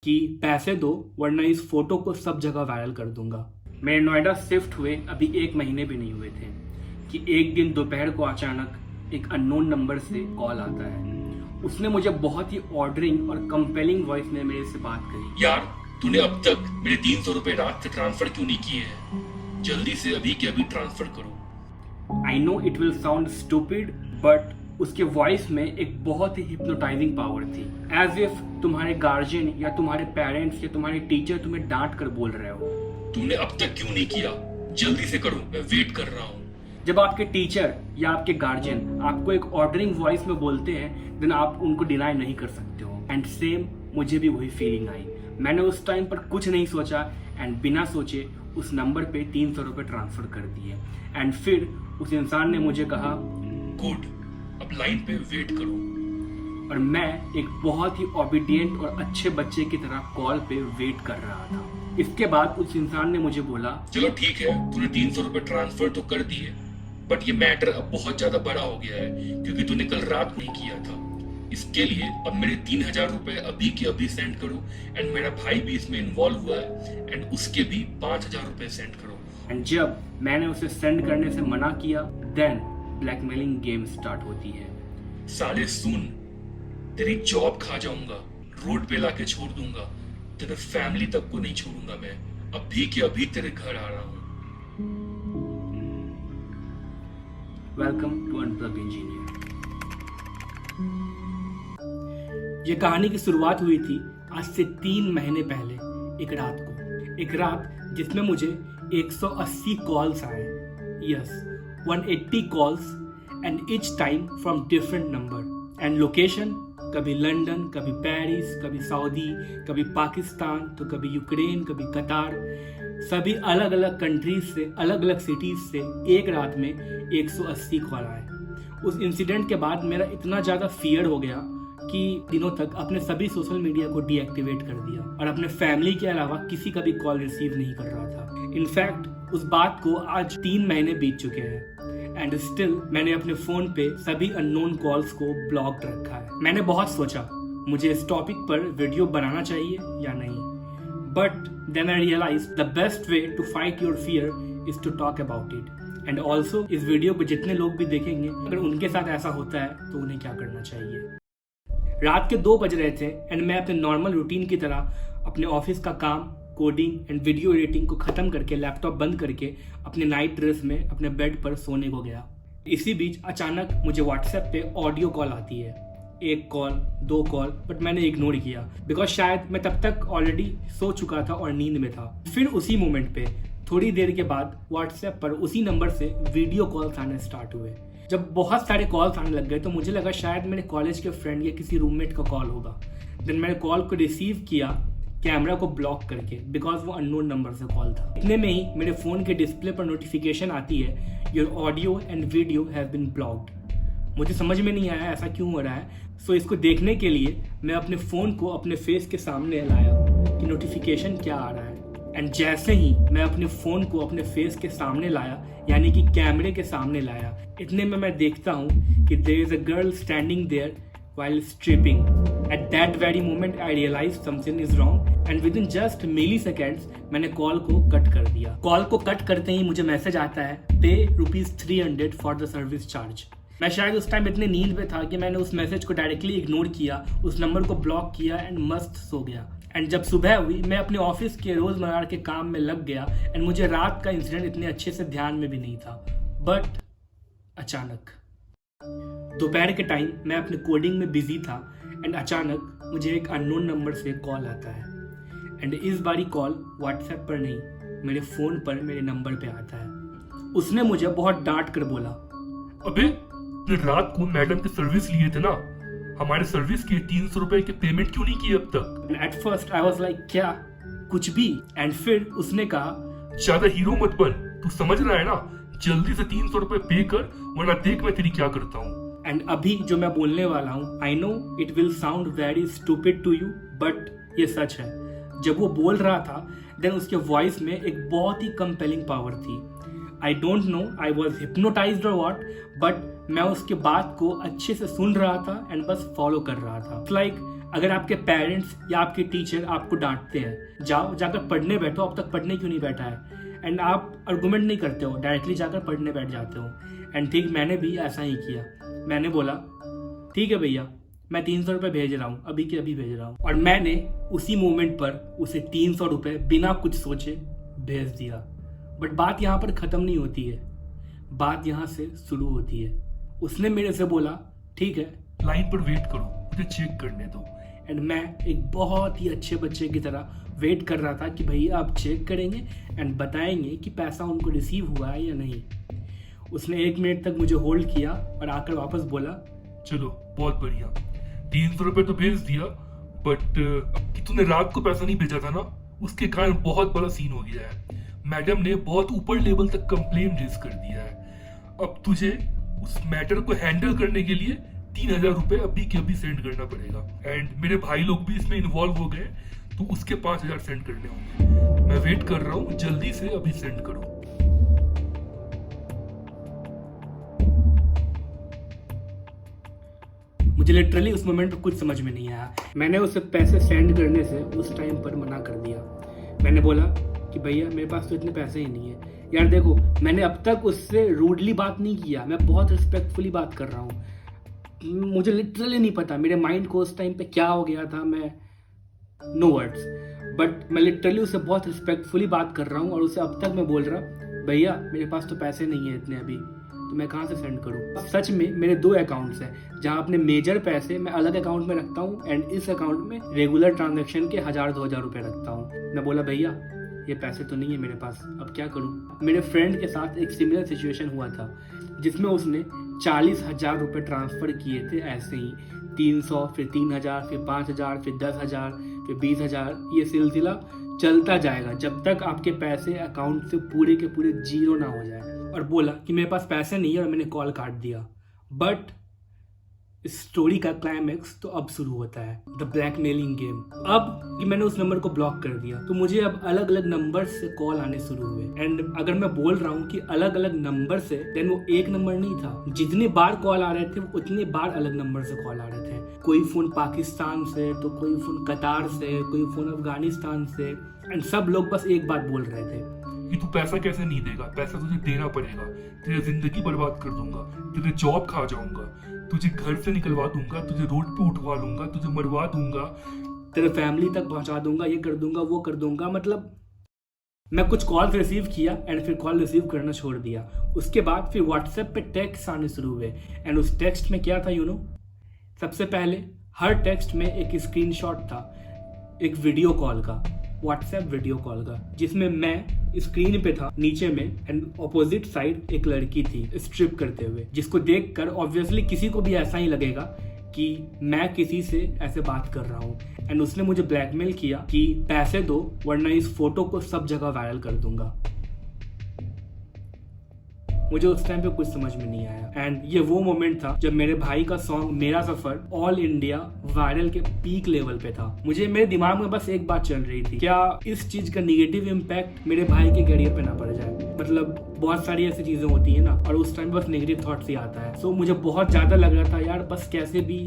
कि पैसे दो वरना इस फोटो को सब जगह वायरल कर दूंगा। मेरे नोएडा शिफ्ट हुए अभी 1 महीने भी नहीं हुए थे कि एक दिन दोपहर को अचानक एक अननोन नंबर से कॉल आता है। उसने मुझे बहुत ही ऑर्डरिंग और कंपेलिंग वॉइस में मेरे से बात करी। यार, तूने अब तक मेरे 300 रुपए रात से ट्रांसफर क्यों नहीं किए हैं? जल्दी से अभी के अभी ट्रांसफर करो। आई know it will sound stupid but उसके वॉइस में एक बहुत ही हिप्नोटाइजिंग पावर थी। एज इफ तुम्हारे गार्जियन या तुम्हारे पेरेंट्स या तुम्हारे टीचर तुम्हें डांट कर बोल रहे हो। तूने अब तक क्यों नहीं किया? जल्दी से करो, मैं वेट कर रहा हूँ। जब आपके टीचर या आपके गार्जियन आपको एक ऑर्डरिंग वॉइस में बोलते हैं देन आप उनको डिनाई नहीं कर सकते हो। एंड सेम मुझे भी वही फीलिंग आई। मैंने उस टाइम पर कुछ नहीं सोचा एंड बिना सोचे उस नंबर पे 300 रुपए ट्रांसफर कर दिए। एंड फिर उस इंसान ने मुझे कहा, गुड, अब लाइन पे वेट करो। और मैं एक बहुत ही ओबीडियंट और अच्छे बच्चे की तरह कॉल पे वेट कर रहा था। इसके बाद उस इंसान ने मुझे बोला, चलो ठीक है, तूने 300 रुपए ट्रांसफर तो कर दिए, बट ये मैटर अब बहुत ज्यादा बड़ा हो गया है क्योंकि तूने कल रात नहीं किया था। इसके लिए अब मेरे 3000 रुपए अभी के अभी सेंड करो। एंड मेरा भाई भी इसमें इन्वॉल्व हुआ है एंड उसके भी 5000 रुपए सेंड करो। एंड जब मैंने उसे सेंड करने से मना किया देन ब्लैकमेलिंग गेम स्टार्ट होती है। साले सुन, तेरी जॉब खा जाऊंगा, रोड पे लाके छोड़ दूंगा, तेरे फैमिली तक को नहीं छोड़ूंगा मैं। अभी के अभी तेरे घर आ रहा हूँ। Welcome to unplug engineer. ये कहानी की शुरुआत हुई थी आज से 3 महीने पहले एक रात को। एक रात जिसमें मुझे 180 कॉल्स आए। Yes, 180 calls and each time from different number and location. कभी लंदन, कभी पेरिस, कभी सऊदी, कभी पाकिस्तान, तो कभी यूक्रेन, कभी कतार। सभी अलग अलग कंट्रीज से, अलग अलग सिटीज से एक रात में 180 कॉल आए। उस इंसिडेंट के बाद मेरा इतना ज़्यादा फियर हो गया कि दिनों तक अपने सभी सोशल मीडिया को डीएक्टिवेट कर दिया और अपने फैमिली के अलावा किसी का भी कॉल रिसीव नहीं कर रहा था। इनफैक्ट उस बात को आज 3 महीने बीत चुके हैं एंड स्टिल मैंने अपने फोन पे सभी अननोन कॉल्स को ब्लॉक रखा है। मैंने बहुत सोचा मुझे इस टॉपिक पर वीडियो बनाना चाहिए या नहीं, but then I realise the best way to fight your fear is to talk about it. And also इस वीडियो को जितने लोग भी देखेंगे अगर उनके साथ ऐसा होता है तो उन्हें क्या करना चाहिए। रात के 2 बज रहे थे एंड मैं अपने नॉर्मल रूटीन की तरह अपने ऑफिस का काम, कोडिंग एंड वीडियो एडिटिंग को खत्म करके लैपटॉप बंद करके अपने नाइट ड्रेस में अपने बेड पर सोने को गया। इसी बीच अचानक मुझे व्हाट्सएप पे ऑडियो कॉल आती है। 1 कॉल, 2 कॉल, बट मैंने इग्नोर किया बिकॉज शायद मैं तब तक ऑलरेडी सो चुका था और नींद में था। फिर उसी मोमेंट पे थोड़ी देर के बाद व्हाट्सएप पर उसी नंबर से वीडियो कॉल्स आने स्टार्ट हुए। जब बहुत सारे कॉल्स आने लग गए तो मुझे लगा शायद मेरे कॉलेज के फ्रेंड या किसी रूममेट का कॉल होगा। देन मैंने कॉल को रिसीव किया कैमरा को ब्लॉक करके बिकॉज वो अननोन नंबर से कॉल था। इतने में ही मेरे फोन के डिस्प्ले पर नोटिफिकेशन आती है, your audio and video have been blocked. मुझे समझ में नहीं आया ऐसा क्यों हो रहा है। सो इसको देखने के लिए मैं अपने फोन को अपने फेस के सामने लाया कि नोटिफिकेशन क्या आ रहा है। एंड जैसे ही मैं अपने फोन को अपने फेस के सामने लाया, यानी कि कैमरे के सामने लाया, इतने में मैं देखता हूँ कि there is a girl standing there while stripping. At that very moment I realized something is wrong and within just milliseconds मैंने कॉल को कट कर दिया। कॉल को कट करते ही मुझे मैसेज आता है, पे ₹300 फॉर द सर्विस चार्ज। मैं शायद उस टाइम इतने नींद में था कि मैंने उस मैसेज को डायरेक्टली इग्नोर किया, उस नंबर को ब्लॉक किया एंड मस्त सो गया। एंड जब सुबह हुई मैं अपने ऑफिस के रोजमर्रा के काम में लग गया एंड मुझे रात का इंसिडेंट इतने अच्छे से ध्यान में भी नहीं था। बट अचानक दोपहर के टाइम मैं अपने कोडिंग में बिजी था एंड अचानक मुझे एक अननोन नंबर से कॉल आता है। एंड इस बारी कॉल व्हाट्सएप पर नहीं, मेरे फोन पर मेरे नंबर पे आता है। उसने मुझे बहुत डांट कर बोला, अबे, तूने रात को मैडम की सर्विस लिए थे ना, हमारे सर्विस के 300 रुपए के पेमेंट क्यों नहीं किए अब तक? At first I was like क्या कुछ भी। एंड फिर उसने कहा, ज्यादा हीरो मत बन, तू समझ रहा है ना, जल्दी से 300 रुपए पे कर वरना देख मैं तेरी क्या करता हूँ। एंड अभी जो मैं बोलने वाला हूँ, I know it will sound very stupid to you but ये सच है। जब वो बोल रहा था देन उसके वॉइस में एक बहुत ही कंपेलिंग पावर थी। I don't know I was hypnotised और व्हाट, बट मैं उसके बात को अच्छे से सुन रहा था एंड बस फॉलो कर रहा था। लाइक अगर आपके पेरेंट्स या आपके टीचर आपको डांटते हैं, जाओ जाकर पढ़ने बैठो, अब तक पढ़ने क्यों नहीं बैठा है, एंड आप आर्गुमेंट नहीं करते हो, डायरेक्टली जाकर पढ़ने बैठ जाते हो। एंड ठीक मैंने भी ऐसा ही किया। मैंने बोला ठीक है भैया, मैं 300 रुपये भेज रहा हूँ, अभी के अभी भेज रहा हूँ। और मैंने उसी मोमेंट पर उसे 300 रुपये बिना कुछ सोचे भेज दिया। बट बात यहाँ पर ख़त्म नहीं होती है, बात यहाँ से शुरू होती है। उसने मेरे से बोला ठीक है, लाइन पर वेट करो, मुझे चेक करने दो। एंड मैं एक बहुत ही अच्छे बच्चे की तरह वेट कर रहा था कि भैया आप चेक करेंगे एंड बताएंगे कि पैसा उनको रिसीव हुआ है या नहीं। उसने 1 मिनट तक मुझे होल्ड किया और आकर वापस बोला चलो बहुत बढ़िया, 300 रुपये तो भेज दिया, बट कि तूने रात को पैसा नहीं भेजा था ना, उसके कारण बहुत बड़ा सीन हो गया है। मैडम ने बहुत ऊपर लेवल तक कंप्लेन रेज कर दिया है। अब तुझे उस मैटर को हैंडल करने के लिए 3000 रुपये अभी के अभी सेंड करना पड़ेगा। एंड मेरे भाई लोग भी इसमें इन्वॉल्व हो गए, तो उसके 5000 सेंड करने होंगे। मैं वेट कर रहा हूँ, जल्दी से अभी सेंड करो। मुझे लिटरली उस मोमेंट पर कुछ समझ में नहीं आया। मैंने उसे पैसे सेंड करने से उस टाइम पर मना कर दिया। मैंने बोला कि भैया मेरे पास तो इतने पैसे ही नहीं है। यार देखो, मैंने अब तक उससे रूडली बात नहीं किया, मैं बहुत रिस्पेक्टफुली बात कर रहा हूँ। मुझे लिटरली नहीं पता मेरे माइंड को उस टाइम पे क्या हो गया था, मैं नो वर्ड्स, बट मैं लिटरली उससे बहुत रिस्पेक्टफुली बात कर रहा हूँ और उसे अब तक मैं बोल रहा भैया मेरे पास तो पैसे नहीं है इतने अभी, तो मैं कहाँ से सेंड करूँ। सच में मेरे 2 अकाउंट्स हैं, जहाँ अपने मेजर पैसे मैं अलग अकाउंट में रखता हूँ एंड इस अकाउंट में रेगुलर ट्रांजैक्शन के 1000-2000 रुपये रखता हूँ। मैं बोला भैया ये पैसे तो नहीं है मेरे पास, अब क्या करूँ। मेरे फ्रेंड के साथ एक सिमिलर सिचुएशन हुआ था, जिसमें उसने 40,000 रुपये ट्रांसफ़र किए थे ऐसे ही, 300, फिर 3000, फिर 5000, फिर 10,000, फिर 20,000। ये सिलसिला चलता जाएगा जब तक आपके पैसे अकाउंट से पूरे के पूरे जीरो ना हो जाए। और बोला कि मेरे पास पैसे नहीं है और मैंने कॉल काट दिया। बट इस स्टोरी का क्लाइमैक्स तो अब शुरू होता है, द ब्लैकमेलिंग गेम। अब कि मैंने उस नंबर को ब्लॉक कर दिया, तो मुझे अब अलग अलग नंबर से कॉल आने शुरू हुए। एंड अगर मैं बोल रहा हूँ कि अलग अलग नंबर से, देन वो एक नंबर नहीं था। जितने बार कॉल आ रहे थे उतने बार अलग नंबर से कॉल आ रहे थे। कोई फोन पाकिस्तान से, तो कोई फोन कतार से, कोई फोन अफगानिस्तान से। एंड सब लोग बस एक बात बोल रहे थे कि तू पैसा कैसे नहीं देगा, पैसा तुझे देना पड़ेगा, तेरी जिंदगी बर्बाद कर दूंगा, तेरे जॉब खा जाऊंगा, तुझे घर से निकलवा दूंगा, तुझे रोड पे उठवा लूंगा, तुझे मरवा दूंगा, तेरे फैमिली तक पहुंचा दूंगा, ये कर दूंगा वो कर दूंगा। मतलब मैं कुछ कॉल रिसीव किया एंड फिर कॉल रिसीव करना छोड़ दिया। उसके बाद फिर व्हाट्सएप पे टेक्स्ट आने शुरू हुए। एंड उस टेक्स्ट में क्या था सबसे पहले हर टेक्स्ट में एक स्क्रीनशॉट था, एक वीडियो कॉल का, व्हाट्सएप वीडियो कॉल का, जिसमें मैं स्क्रीन पे था नीचे में एंड ऑपोजिट साइड एक लड़की थी स्ट्रिप करते हुए, जिसको देखकर ऑब्वियसली किसी को भी ऐसा ही लगेगा कि मैं किसी से ऐसे बात कर रहा हूँ। एंड उसने मुझे ब्लैकमेल किया कि पैसे दो वरना इस फोटो को सब जगह वायरल कर दूंगा। मुझे उस टाइम पे कुछ समझ में नहीं आया। एंड ये वो मोमेंट था जब मेरे भाई का सॉन्ग मेरा सफर ऑल इंडिया वायरल के पीक लेवल पे था। मुझे मेरे दिमाग में बस एक बात चल रही थी, क्या इस चीज का निगेटिव इम्पैक्ट मेरे भाई के करियर पे ना पड़ जाए। मतलब बहुत सारी ऐसी चीजें होती है ना, और उस टाइम बस नेगेटिव थॉट्स ही आता है। सो मुझे बहुत ज्यादा लग रहा था यार, बस कैसे भी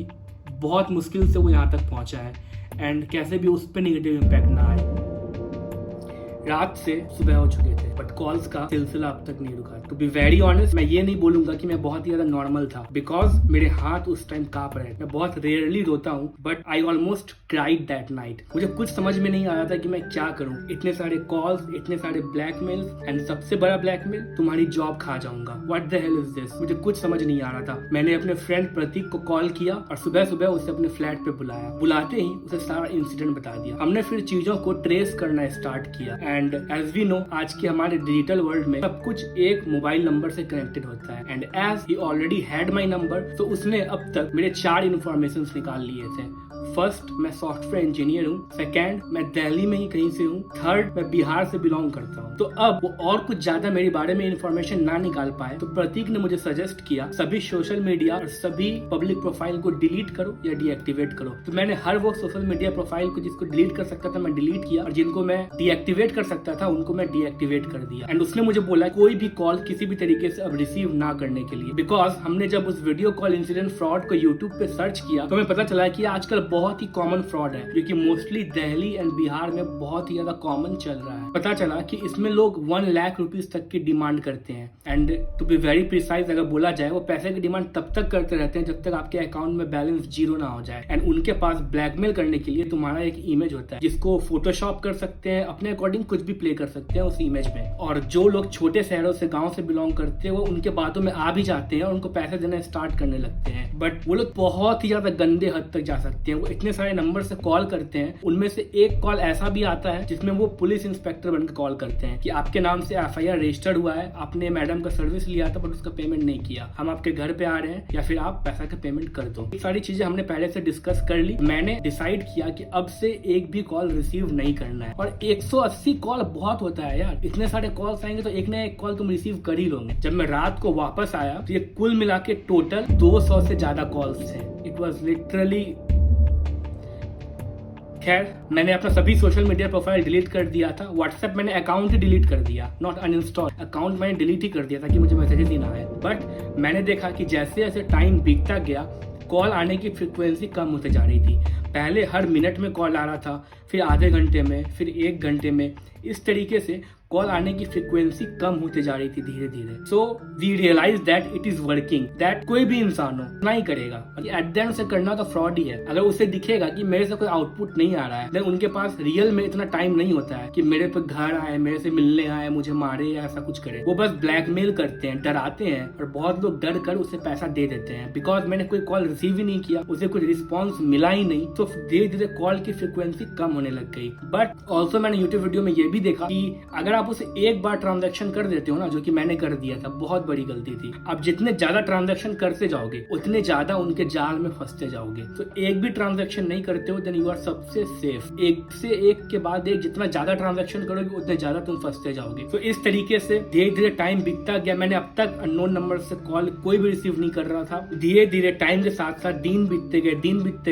बहुत मुश्किल से वो यहाँ तक पहुंचा है एंड कैसे भी उस पर नेगेटिव इम्पैक्ट ना आए। रात से सुबह हो चुके थे बट कॉल्स का सिलसिला अब तक नहीं रुका। टू बी वेरी ऑनेस्ट, मैं ये नहीं बोलूंगा कि मैं बहुत ही ज्यादा नॉर्मल था, बिकॉज मेरे हाथ उस टाइम कांप रहे थे। मैं बहुत रेयरली रोता हूँ, but I almost cried that night. मुझे कुछ समझ में नहीं आ रहा था कि मैं क्या करूँ। इतने सारे कॉल्स, इतने सारे ब्लैकमेल्स, एंड सबसे बड़ा ब्लैकमेल, तुम्हारी जॉब खा जाऊंगा। What the hell is this? मुझे कुछ समझ नहीं आ रहा था। मैंने अपने फ्रेंड प्रतीक को कॉल किया और सुबह सुबह उसे अपने फ्लैट पे बुलाया। बुलाते ही उसे सारा इंसिडेंट बता दिया। हमने फिर चीजों को ट्रेस करना स्टार्ट किया। एंड एज वी नो, आज के हमारे डिजिटल वर्ल्ड में सब कुछ एक मोबाइल नंबर से कनेक्टेड होता है। And as he already had my number, तो उसने अब तक मेरे 4 इन्फॉर्मेशन निकाल लिए थे। फर्स्ट, मैं सॉफ्टवेयर इंजीनियर हूँ। सेकेंड, मैं दिल्ली में ही कहीं से हूँ। थर्ड, मैं बिहार से बिलोंग करता हूँ। तो अब वो और कुछ ज्यादा मेरे बारे में इन्फॉर्मेशन ना निकाल पाए, तो प्रतीक ने मुझे सजेस्ट किया सभी सोशल मीडिया और सभी पब्लिक प्रोफाइल को डिलीट करो या डीएक्टिवेट करो। तो मैंने हर वो सोशल मीडिया प्रोफाइल को जिसको डिलीट कर सकता था मैं डिलीट किया, और जिनको मैं डीएक्टिवेट कर सकता था उनको मैं डीएक्टिवेट कर दिया। एंड उसने मुझे बोला कोई भी कॉल किसी भी तरीके से अब रिसीव ना करने के लिए, बिकॉज हमने जब उस वीडियो कॉल इंसिडेंट फ्रॉड को यूट्यूब पे सर्च किया तो हमें पता चला कि आजकल बहुत ही कॉमन फ्रॉड है जो कि मोस्टली दिल्ली एंड बिहार में बहुत ही ज्यादा कॉमन चल रहा है। पता चला कि इसमें लोग 1 लाख रुपीज तक की डिमांड करते हैं and to be very precise अगर बोला जाए वो पैसे की डिमांड तब तक करते रहते हैं जब तक आपके अकाउंट में बैलेंस 0 ना हो जाए। एंड उनके पास ब्लैकमेल करने के लिए तुम्हारा एक इमेज होता है जिसको फोटोशॉप कर सकते हैं, अपने अकॉर्डिंग कुछ भी प्ले कर सकते हैं उस इमेज में। और जो लोग छोटे शहरों से गाँव से बिलोंग करते हैं वो उनके बातों में आ भी जाते हैं और उनको पैसे देना स्टार्ट करने लगते हैं। बट वो लोग बहुत ही ज्यादा गंदे हद तक जा सकते हैं। वो इतने सारे नंबर से कॉल करते हैं, उनमें से एक कॉल ऐसा भी आता है जिसमें वो पुलिस इंस्पेक्टर बनकर कॉल करते हैं कि आपके नाम से FIR रजिस्टर्ड हुआ है, आपने मैडम का सर्विस लिया था बट उसका पेमेंट नहीं किया, हम आपके घर पे आ रहे हैं या फिर आप पैसा का पेमेंट कर दो। ये सारी चीजें हमने पहले से डिस्कस कर ली। मैंने डिसाइड किया कि अब से एक भी कॉल रिसीव नहीं करना है। और 180 कॉल बहुत होता है यार, इतने सारे कॉल्स आएंगे तो एक ना एक कॉल तुम रिसीव कर ही लोगे। जब मैं रात को वापस आया तो ये कुल मिला के टोटल 200 से ज्यादा कॉल्स थे। It was literally. खैर, मैंने अपना सभी सोशल मीडिया प्रोफाइल डिलीट कर दिया था। व्हाट्सएप मैंने अकाउंट ही डिलीट कर दिया, नॉट अनइंस्टॉल, अकाउंट मैंने डिलीट ही कर दिया ताकि मुझे मैसेजेस ही ना आए। बट मैंने देखा कि जैसे जैसे टाइम बीतता गया कॉल आने की फ्रिक्वेंसी कम होते जा रही थी। पहले हर मिनट में कॉल आ रहा था, फिर आधे घंटे में, फिर 1 घंटे में। इस तरीके से कॉल आने की फ्रिक्वेंसी कम होते जा रही थी धीरे धीरे। So we realise that it is working, that कोई भी इंसान हो ना ही करेगा। एट द एंड से करना तो फ्रॉड ही है। अगर उसे दिखेगा कि मेरे से कोई आउटपुट नहीं आ रहा है, देन उनके पास रियल में इतना टाइम नहीं होता है कि मेरे पे घर आए, मेरे से मिलने आए, मुझे मारे या ऐसा कुछ करे। वो बस ब्लैकमेल करते हैं, डराते हैं और बहुत लोग डर कर उसे पैसा दे देते हैं। बिकॉज मैंने कोई कॉल रिसीव ही नहीं किया, उसे कुछ रिस्पॉन्स मिला ही नहीं, तो धीरे धीरे कॉल की फ्रिक्वेंसी कम होने लग गई। बट ऑल्सो मैंने यूट्यूब वीडियो में ये भी देखा कि अगर आप उसे एक बार ट्रांजैक्शन कर देते हो ना, जो कि मैंने कर दिया था, बहुत बड़ी गलती थी। अब जितने ज्यादा ट्रांजैक्शन करते जाओगे उतने ज्यादा उनके जाल में फंसते जाओगे। तो एक भी ट्रांजैक्शन नहीं करते हो देन यू आर सबसे सेफ। एक से एक के बाद एक जितना ज्यादा ट्रांजैक्शन करोगे उतने ज्यादा तुम फंसते जाओगे। तो इस तरीके से धीरे धीरे टाइम बीतता गया। मैंने अब तक अननोन नंबर से कॉल कोई भी रिसीव नहीं कर रहा था। धीरे धीरे टाइम के साथ साथ दिन बीतते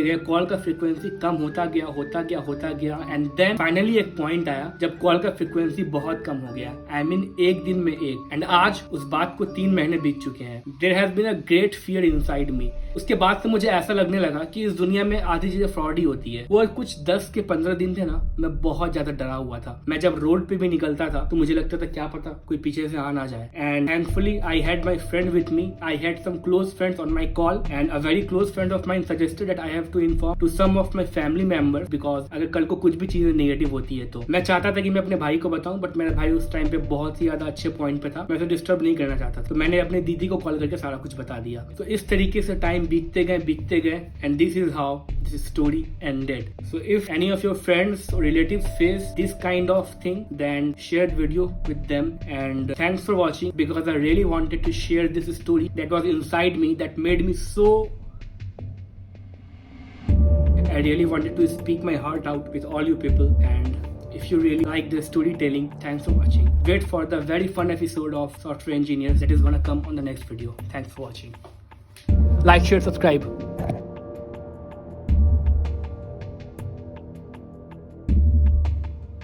गए, कॉल का फ्रिक्वेंसी कम होता गया एंड देन फाइनली एक पॉइंट आया जब कॉल का फ्रिक्वेंसी बहुत कम हो गया। I mean, एक दिन में एक। एंड आज उस बात को 3 महीने बीत चुके हैं। There has been a great fear inside me। उसके बाद से मुझे ऐसा लगने लगा कि इस दुनिया में आधी चीजें फ्रॉड ही होती है। वो कुछ 10 के 15 दिन थे ना, मैं बहुत ज्यादा डरा हुआ था। मैं जब रोड पे भी निकलता था तो मुझे लगता था क्या पता कोई पीछे से आ ना जाए। And thankfully I had my friend with me, I had some close friends on my call and a very close friend of mine suggested that I have to inform to some of my family members, because अगर कल को कुछ भी चीजें negative होती है तो मैं चाहता था कि मैं अपने भाई को बताऊं, बट मेरा भाई उस टाइम पे बहुत ही ज्यादा अच्छे पॉइंट पे था, मैं उसे डिस्टर्ब नहीं करना चाहता। तो मैंने अपने दीदी को कॉल करके सारा कुछ बता दिया। तो इस तरीके से टाइम बीतते गए and this is how this story ended. So if any of your friends or relatives face this kind of thing then share video with them and thanks for watching because I really wanted to share this story that was inside me, that made me so I really wanted to speak my heart out with all you people, and if you really like the storytelling, thanks for watching. Wait for the very fun episode of Software Engineers that is gonna come on the next video. Thanks for watching. Like, share, subscribe.